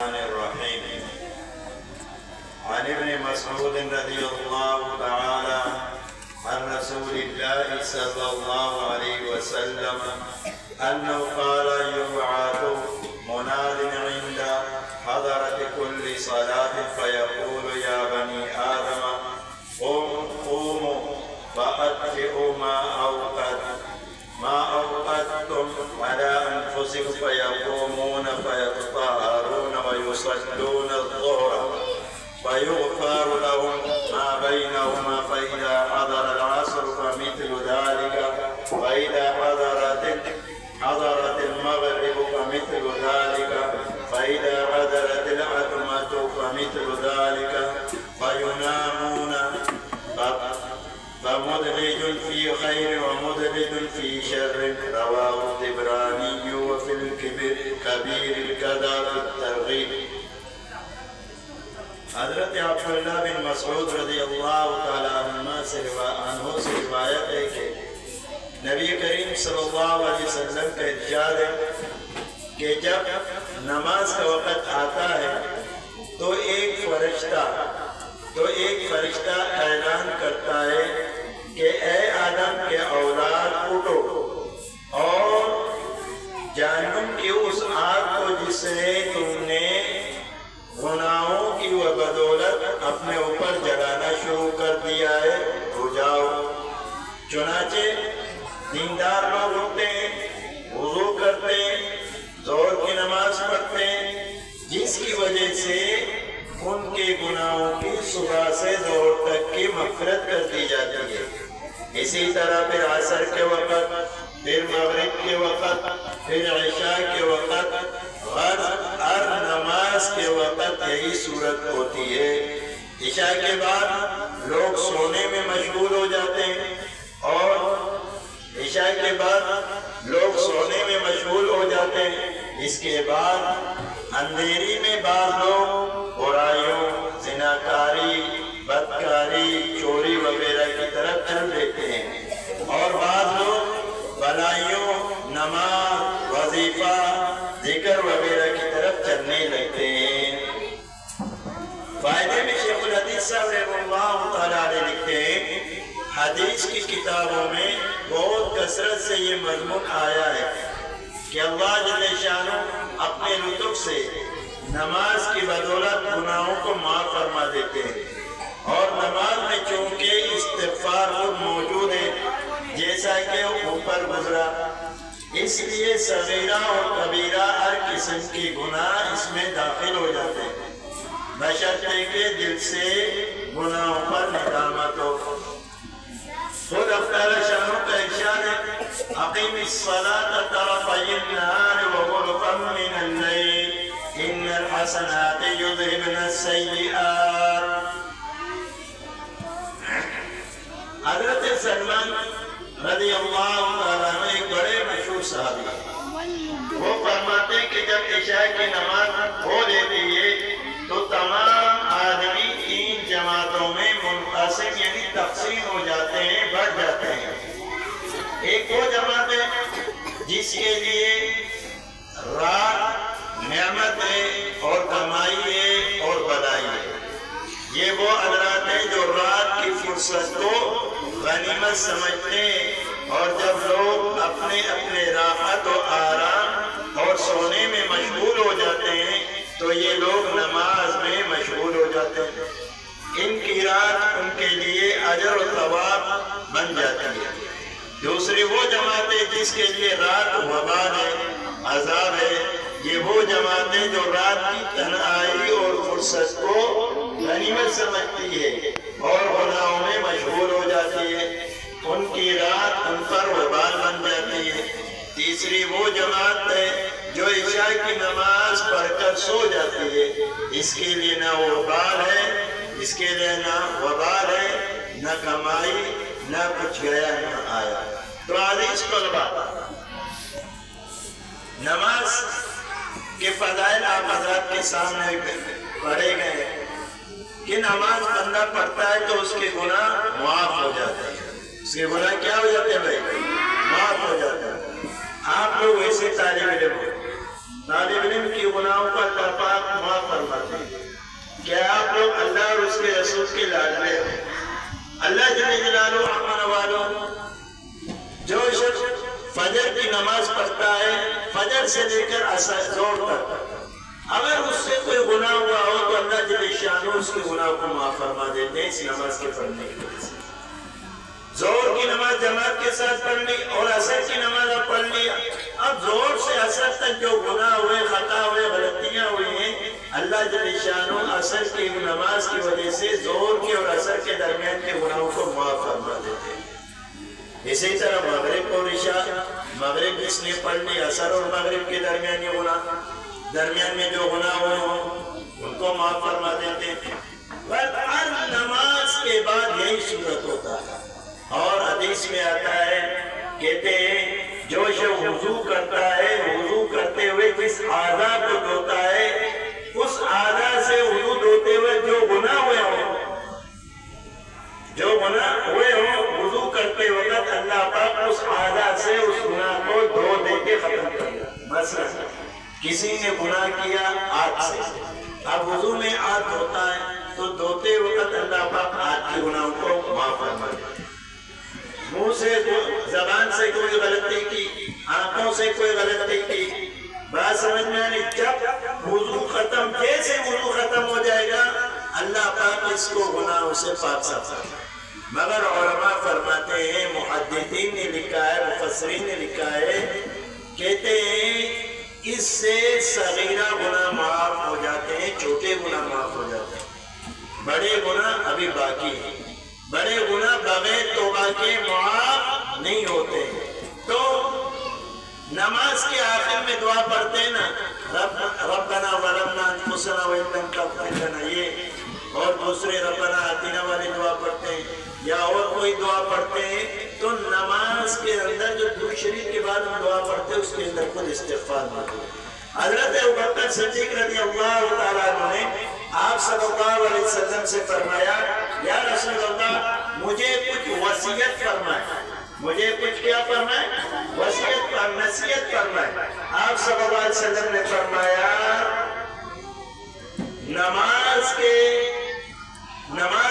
الرحيم عن ابن مسعود رضي الله تعالى عن رسول الله صلى الله عليه وسلم أنه قال يبعث مناد عند حضرة كل صلاة فيقول يا بني آدم قوموا فأطفئوا ما أوقدتم على أنفسكم فيقومون فيتطهرون ويصلون الظهر فيغفر لهم ما بينهما فإذا حضر العصر فمثل ذلك فإذا حضرت المغرب فمثل ذلك فإذا حضرت العتمة فمثل ذلك فينامون فمدرج في خير ومدرج في شر رواه الطبراني وفي الكبير الكذا في الترغيب. حضرت عبداللہ بن مسعود رضی اللہ تعالیٰ عنہ سے روایت ہے کہ نبی کریم صلی اللہ علیہ وسلم کا ارشاد ہے کہ جب نماز کا وقت آتا ہے تو ایک فرشتہ اعلان کرتا ہے کہ اے آدم کے اولاد اٹھو اور جہنم کی اس آگ کو جس نے تم نے گناہوں کی و بدولت اپنے اوپر جلانا شروع کر دیا ہے بجھاؤ. چنانچہ دیندار لوگ اٹھتے ہیں، وضو کرتے ہیں، ظہر کی نماز پڑھتے ہیں، جس کی وجہ سے ان کے گناہوں کی صبح سے ظہر تک کی مغفرت کر دی جاتی ہے. اسی طرح پھر عصر کے وقت، پھر مغرب کے وقت، پھر عشاء کے وقت، ہر نماز کے وقت یہی صورت ہوتی ہے. عشاء کے بعد لوگ سونے میں مشغول ہو جاتے ہیں اس کے بعد اندھیری میں بعض لوگ برائیوں، زناکاری، بدکاری، چوری وغیرہ کی طرف چل دیتے ہیں اور بعض لوگ بلائیوں، نماز، وظیفہ، ذکر وغیرہ کی طرف چلنے لگتے ہیں. فائدے میں شیخ الحدیث صاحب رحمہ اللہ تعالیٰ علیہ لکھتے ہیں حدیث کی کتابوں میں بہت کثرت سے یہ مضمون آیا ہے کہ اللہ جل شانہ اپنے لطف سے نماز کی بدولت گناہوں کو معاف فرما دیتے ہیں اور نماز میں چونکہ استغفار خود موجود ہے جیسا کہ اوپر گزرا، اس لیے صغیرہ اور کبیرہ ہر قسم کی گناہ اس میں داخل ہو جاتے ہیں بشرطے کہ دل سے گناہوں پر ندامت ہو. خود افضل شانوں کا ارشاد ہے اقیم الصلاة طرفی النہار وغلفا من اللیل ان الحسنات یذہبن السیئات. حضرت سلمان رضی اللہ تعالیٰ عنہ ایک بڑے مشہور صحابی ہیں. وہ فرماتے ہیں کہ جب عشاء کی نماز ہو لیتی ہے تو تمام آدمی تین جماعتوں میں منقسم یعنی تقسیم ہو جاتے ہیں، بڑھ جاتے ہیں. ایک وہ جماعت ہے جس کے لیے رات نعمت ہے اور کمائی ہے اور بھلائی ہے. یہ وہ حضرات ہیں جو رات کی فرصت کو غنیمت سمجھتے ہیں اور جب لوگ اپنے اپنے راحت و آرام اور سونے میں مشغول ہو جاتے ہیں تو یہ لوگ نماز میں مشغول ہو جاتے ہیں. ان کی رات ان کے لیے اجر و ثواب بن جاتی ہے. دوسری وہ جماعت ہے جس کے لیے رات وبال ہے، عذاب ہے. یہ وہ جماعت ہے جو رات کی تنہائی اور فرصت کو غنیمت سمجھتی ہے اور گناہوں میں مشغول ہو جاتی ہے. ان کی رات ان پر وبال بن جاتی ہے. تیسری وہ جماعت ہے جو عشاء کی نماز پڑھ کر سو جاتی ہے. اس کے لیے نہ وبال ہے، نہ کمائی، نہ کچھ گیا نہ آیا. تو عزیز طلبہ، نماز کے فضائل آپ حضرات کے سامنے پڑھے گئے کہ نماز بندہ پڑھتا ہے تو اس کے گناہ معاف ہو جاتے ہیں. اس کے گناہ کیا ہو جاتے ہیں بھائی؟ معاف ہو جاتے ہیں. آپ لوگ ایسے طالب علم کی گناہوں پر اللہ پاک معاف اس کے لاڈلے ہو۔ اللہ جل جلالہ امن والوں، جو شخص فجر کی نماز پڑھتا ہے فجر سے لے کر عصر ظہر تک، اگر اس سے کوئی گناہ ہوا ہو تو اللہ جل شانہ اس کے گناہ کو معاف فرما دیتے ہیں اس نماز کے پڑھنے کی وجہ سے۔ ظہر کی نماز جماعت کے ساتھ پڑھ لی اور عصر کی نماز اب پڑھ لی، اب ظہر سے عصر تک جو گناہ ہوئے، خطا ہوئے، غلطیاں ہوئی ہیں، اللہ جل شانہ عصر کی نماز کی وجہ سے ظہر کے اور عصر کے درمیان کے گناہوں کو معاف فرما دیتے ہیں۔ اسی طرح مغرب اور عشاء، مغرب جس نے پڑھ لی عصر اور مغرب کے درمیانی گناہ، درمیان میں جو گناہ ہوئے ہوں ان کو معاف فرما دیتے ہیں۔ ہر نماز کے بعد یہی صورت ہوتا ہے، اور حدیث میں آتا ہے، کہتے ہیں جو شخص وضو کرتا ہے، وضو کرتے ہوئے جس اعضاء کو دھوتا ہے، اس اعضاء سے وضو دھوتے ہوئے جو گناہ ہوئے ہوں، وضو کرتے وقت اللہ پاک اس اعضاء سے اس گناہ کو دھو دے کے ختم کر دیا۔ مثلا کسی نے گناہ کیا آگ سے، اب وضو میں آگ ہوتا ہے تو دھوتے وقت اللہ پاک آگ کے گناہوں کو معاف فرما دیتا ہے۔ منہ سے، زبان سے کوئی غلطی کی، آنکھوں سے کوئی غلطی کی، بات سمجھ میں آنی، جب وضو ختم، جیسے وضو ختم ہو جائے گا اللہ پاک اس کو گناہوں سے پاک صاف کرتا ہے۔ مگر علماء فرماتے ہیں، محدثین نے لکھا ہے، مفسرین نے لکھا ہے، کہتے ہیں اس سے صغیرہ گناہ معاف ہو جاتے ہیں، چھوٹے گناہ معاف ہو جاتے ہیں، بڑے گناہ ابھی باقی ہیں، بڑے گناہ بغیر توبہ کے معاف نہیں ہوتے۔ تو نماز کے آخر میں دعا پڑھتے ہیں نا، ربنا ظلمنا انفسنا وان لم تغفر لنا، یہ، اور دوسرے ربنا آتنا والی دعا پڑھتے ہیں یا اور کوئی دعا پڑھتے ہیں، تو نماز کے اندر جو درود شریف کے بعد ہم دعا پڑھتے ہیں اس کے اندر خود استغفار موجود ہے۔ حضرت ابوبکر صدیق رضی اللہ تعالیٰ عنہ نے آپ صلی اللہ علیہ وسلم سے فرمایا، یا رسول اللہ مجھے کچھ وصیت فرمائے، مجھے کچھ کیا فرمائے؟ وصیت پر نصیحت فرمائے۔ آپ صلی اللہ علیہ وسلم نے فرمایا، نماز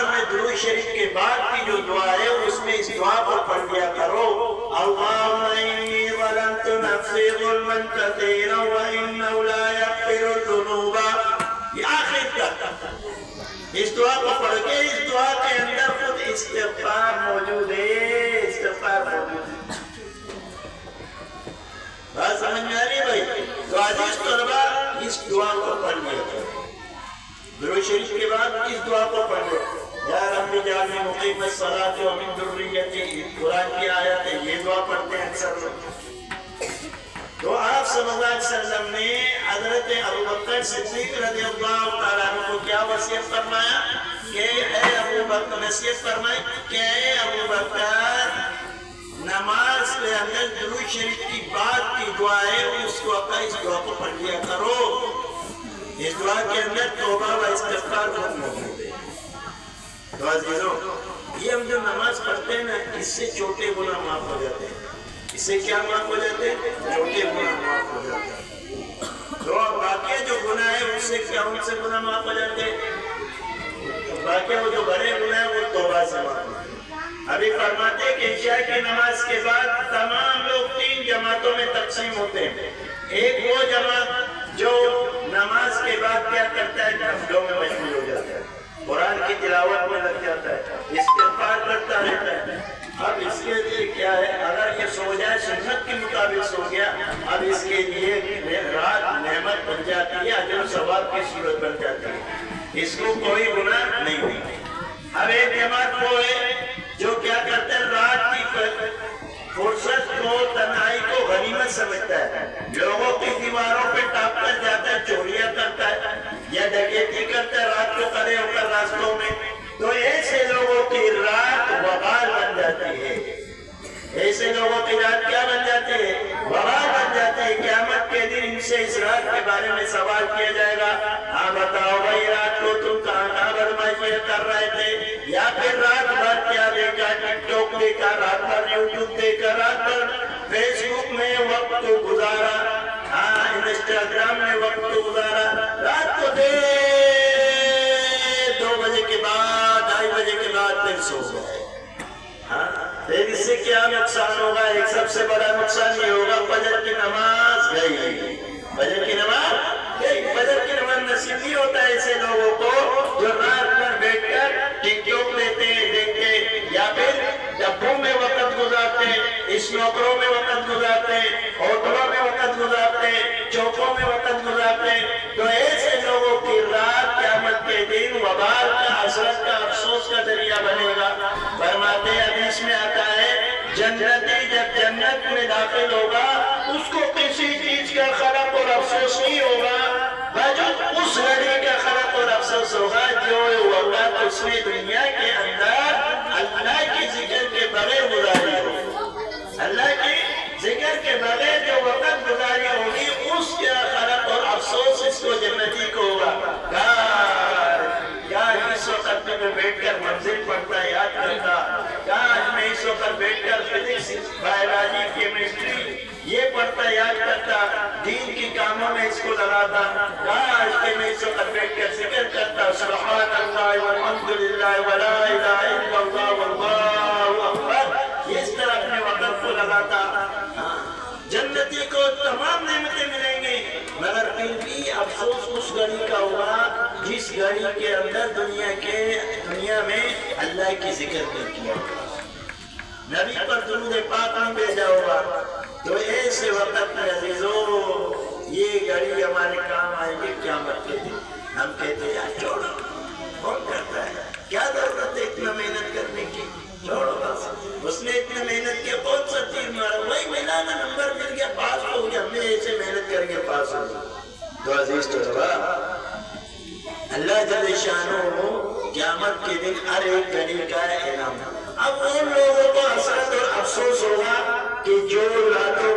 میں درود شریف کے بعد کی جو دعا ہے اس میں اس دعا کو پڑھ لیا کرو، اللہم انی ظلمت نفسی ظلما کثیرا وانہ لا یغفر الذنوب، یہ آخر تک اس دعا کو پڑھ کے، اس دعا کے اندر خود استغفار موجود ہے، استغفار موجود ہے۔ بات سمجھ میں آ رہی ہے بھائی؟ تو عزیز طلبہ اس دعا کو پڑھ لیا کرو، درود شریف کے بعد اس دعا کو پڑھ لو، یا رب اجعلنی مقیم الصلاۃ ومن ذریتی، قرآن کی آیت ہے، یہ دعا پڑھتے ہیں اکثر لوگ۔ تو آپ صلی اللہ علیہ وسلم نے حضرت ابوبکر صدیق رضی اللہ تعالیٰ عنہ کو کیا وصیت فرمایا کہ اے ابوبکر، نصیحت فرمائی کہ اے ابوبکر، نماز کے اندر درود شریف کی بعد کی دعا ہے، اس دعا کو پڑھ لیا کرو، اس دعا کے اندر توبہ و استغفار بہت موجود ہے۔ تو عزیزوں، یہ ہم جو نماز پڑھتے ہیں نا، اس سے چھوٹے گناہ معاف ہو جاتے ہیں۔ اس سے کیا معاف ہو جاتے ہیں؟ چھوٹے گناہ معاف ہو جاتے ہیں۔ تو باقی جو گناہ ہے ان سے کیا، ان سے گناہ معاف ہو جاتے ہیں؟ باقی وہ جو بڑے گناہ ہیں وہ توبہ سے معاف ہوتے ہیں۔ ابھی فرماتے ہیں کہ عشاء کی نماز کے بعد تمام لوگ 3 جماعتوں میں تقسیم ہوتے ہیں۔ ایک وہ جماعت جو نماز کے بعد کیا کرتا ہے، نفلوں میں مشغول ہو جاتا ہے، قرآن کی تلاوت میں لگ جاتا ہے، استغفار کرتا رہتا ہے۔ اب اس کے لیے کیا ہے، اگر یہ سو جائے سنت کے مطابق سو گیا، اب اس کے لیے رات نعمت بن جاتی ہے، اجر و ثواب کی صورت بن جاتی ہے، اس کو کوئی گناہ نہیں ہوتا۔ اب ایک جماعت وہ ہے جو کیا کرتے ہیں، رات کی فرصت کو، تنہائی کو غنیمت سمجھتا ہے، لوگوں کی دیواروں پہ ٹاپ کر جاتا ہے، چوریاں کرتا ہے یا ڈکیتی کرتا ہے رات کو کھڑے ہو کر راستوں میں، تو ایسے لوگوں کی رات وبال بن جاتی ہے، ایسے لوگوں کی رات کیا بن جاتی ہے؟ وبال بن جاتی ہے۔ قیامت کے دن ان سے اس رات کے بارے میں سوال کیا جائے گا، ہاں بتاؤ بھائی رات کو تم کہاں بدماشیاں کر رہے تھے، یا پھر رات بھر کیا دیکھا، ٹک ٹاک دیکھا، رات بھر یوٹیوب دیکھا، رات بھر فیس بک میں وقت گزارا، ہاں انسٹاگرام میں وقت گزارا، سے بڑا نقصان یہ ہوگا فجر کی نماز گئی، فجر کی نماز گئی، فجر کی نماز نصیب نہیں ہوتا ہے ایسے لوگوں کو جو رات بھر بیٹھ کر ٹک ٹاک دیتے ہیں، دیکھتے یا پھر ڈبوں میں وقت گزارتے، اسنوکروں میں وقت گزارتے، ہوٹلوں میں وقت گزارتے، چوکوں میں وقت گزارتے. تو ایسے لوگوں کی رات قیامت کے دن وبال کا، حسرت کا، افسوس کا ذریعہ بنے گا. فرماتے حدیث میں آتا ہے جنتی جب جنت میں داخل ہوگا اس کو کسی چیز کا خلق اور افسوس نہیں ہوگا، بجز اس گھڑی کا خلق اور افسوس ہوگا جو وقت اس نے دنیا کے اندر اللہ کی ذکر کے بغیر گزاری ہو. اللہ کی ذکر کے بغیر جو وقت گزاری ہوگی اس کا خلق اور افسوس اس کو جنتی کو ہوگا. کاش اس وقت میں بیٹھ کر منزل پڑھتا، یاد کرتا، کاش میں اس وقت بیٹھ کر فزکس، بایولوجی، کیمسٹری یہ پڑھتا، یاد کرتا، دین کی کاموں میں اس کو لگاتا. کاش کہ میں اس وقت بیٹھ کر ذکر کرتا سبحان اللہ والحمدللہ ولا الہ الا اللہ واللہ اکبر، اس طرح اپنے وقت کو لگاتا. جنتی کو تمام نعمتیں ملیں گی مگر پھر بھی افسوس اس گھڑی کا ہوگا جس گھڑی کے اندر دنیا میں اللہ کی ذکر کر کیا، نبی پر درود پاک نہیں بھیجا ہوگا. تو ایسے وقت میں عزیزو یہ گھڑی ہمارے کام آئے گی قیامت کے دن. ہم کہتے ہیں یار چھوڑو، کون کرتا ہے، کیا ضرورت ہے اتنا محنت کرنے کی، چھوڑو بس. اس نے اتنا محنت کیا، کون سا تیر مارا، وہی ملا نا، نمبر مل گیا، پاس ہو گیا. ہم نے ایسے محنت کر کے پاس ہو گیا. تو عزیز طلباء اللہ جل شانہ قیامت کے دن ہر ایک گھڑی کا انعام. اب ان لوگوں کو حسرت اور افسوس ہوگا کہ جو راتوں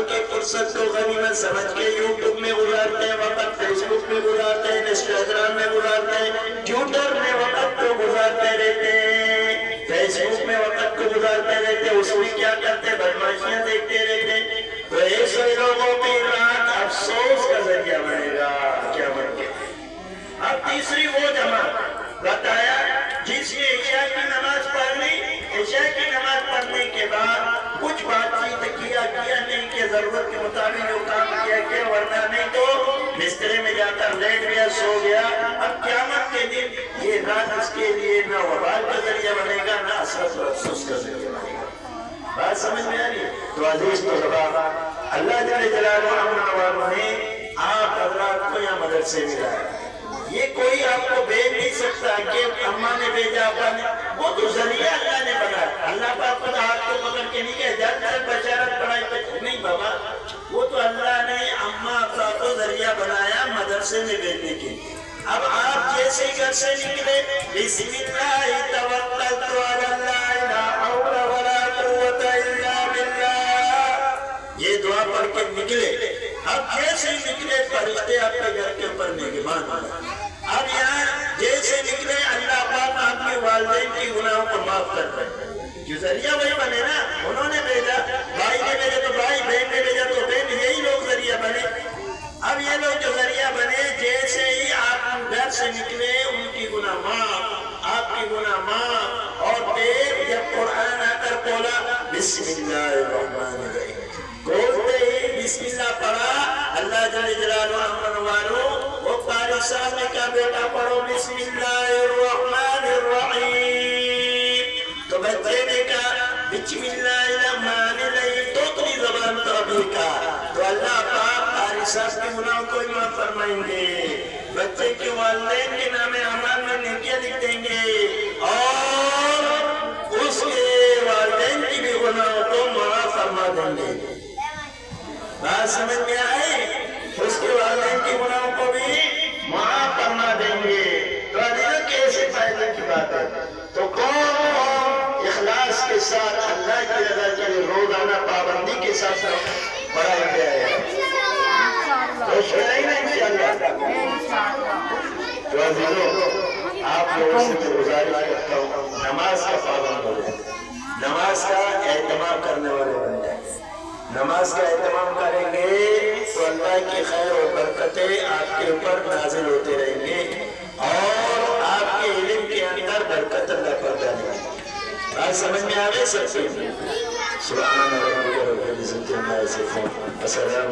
کی فرصت کو غنیمت سمجھ کے یوٹیوب میں گزارتے ہیں وقت، فیس بک میں گزارتے ہیں، انسٹاگرام میں گزارتے ہیں، ٹویٹر میں وقت کو گزارتے رہتے ہیں، فیس بک میں وقت کو گزارتے رہتے ہیں، اس میں کیا کرتے ہیں، بدماشیاں دیکھتے رہتے ہیں. تو ایسے لوگوں کی رات افسوس کا ذریعہ بنے گا قیامت کے. اب تیسری وہ جماعت بتایا جس نے عشاء کی نماز پڑھ لی، عشاء کی نماز پڑھنے کے بعد کچھ بات چیت کیا نہیں کہ ضرورت کے مطابق جو کام کیا ورنہ نہیں تو بسترے میں جا کر لیٹ گیا، سو گیا. اب قیامت کے دن یہ رات اس کے لیے نہ وبال کا ذریعہ بنے گا نہ حسرت اور افسوس کا ذریعہ بنے گا. بات سمجھ میں آ رہی ہے؟ تو عزیز طلباء اللہ جل جلالہ نے آپ حضرات کو یہاں مدرسے ملا ہے. یہ کوئی آپ کو بھیج نہیں سکتا کہ اماں نے بھیجا، ابا نے، وہ تو ذریعہ اللہ نے بنایا. اللہ پاک کو ہاتھ کو پکڑ کے نہیں کہ جل چل بشارت پڑھائی پہ نہیں بابا، وہ تو اللہ نے اماں ابا کو ذریعہ بنایا مدرسے میں بھیجنے کے. اب آپ جیسے گھر سے نکلے بسم اللہ توکلت علی اللہ لا حول ولا قوت الا باللہ یہ دعا پڑھ کے نکلے. اب جیسے نکلے فرشتے آپ کے گھر کے اوپر مہمان ہوئے. اب یہاں جیسے نکلے اللہ پاک آپ کے والدین کی گناہوں کو معاف کر رہے ہیں. جو ذریعہ وہی بنے نا، انہوں نے بھیجا، بھائی نے بھیجا تو بھائی، بہن نے بھیجا تو بہن، یہی لوگ ذریعہ بنے. اب یہ لوگ جو ذریعہ بنے جیسے ہی آپ گھر سے نکلے ان کی گناہ معاف، آپ کی گناہ معاف. اور پھر جب قرآن آ کر بولا بسم اللہ الرحمن الرحیم، کھولتے ہی بسم اللہ پڑھا، اللہ جل جلالہ امن والو وہ قاری صاحب نے کہا بیٹا پڑھو بسم اللہ الرحمن الرحیم. تو بچے نے کہا بسم اللہ الرحمن الرحیم، توتلی زبان تو ابھی کہا. تو اللہ پاک قاری صاحب کے گناہوں کو معاف فرمائیں گے، بچے کے والدین کے نام اعمال میں نیکیاں لکھ دیں گے اور اس کے والدین کی بھی گناہوں کو معاف فرما دیں گے. بات سمجھ میں آئے؟ اس کے والدین کی گناہوں کو بھی معاف فرما دیں گے. تو عزیزوں کیسے فائدے کی بات ہے. تو کون اخلاص کے ساتھ اللہ کی رضا کے لیے روزانہ پابندی کے ساتھ پڑھائی پہ آیا ہے تو اس میں نہیں نا انشاءاللہ. تو عزیزوں آپ لوگوں سے میں گزارش کرتا ہوں نماز کا پابند ہو جائے، نماز کا اہتمام کرنے والے بن جائیں. نماز کا اہتمام کریں گے تو اللہ کی خیر و برکتیں آپ کے اوپر نازل ہوتے رہیں گے اور آپ کے علم کے اندر برکت اللہ پر ڈالے گی. بات سمجھ میں آ گئی سب سے؟ سبحان ربك رب العزة عما يصفون وسلام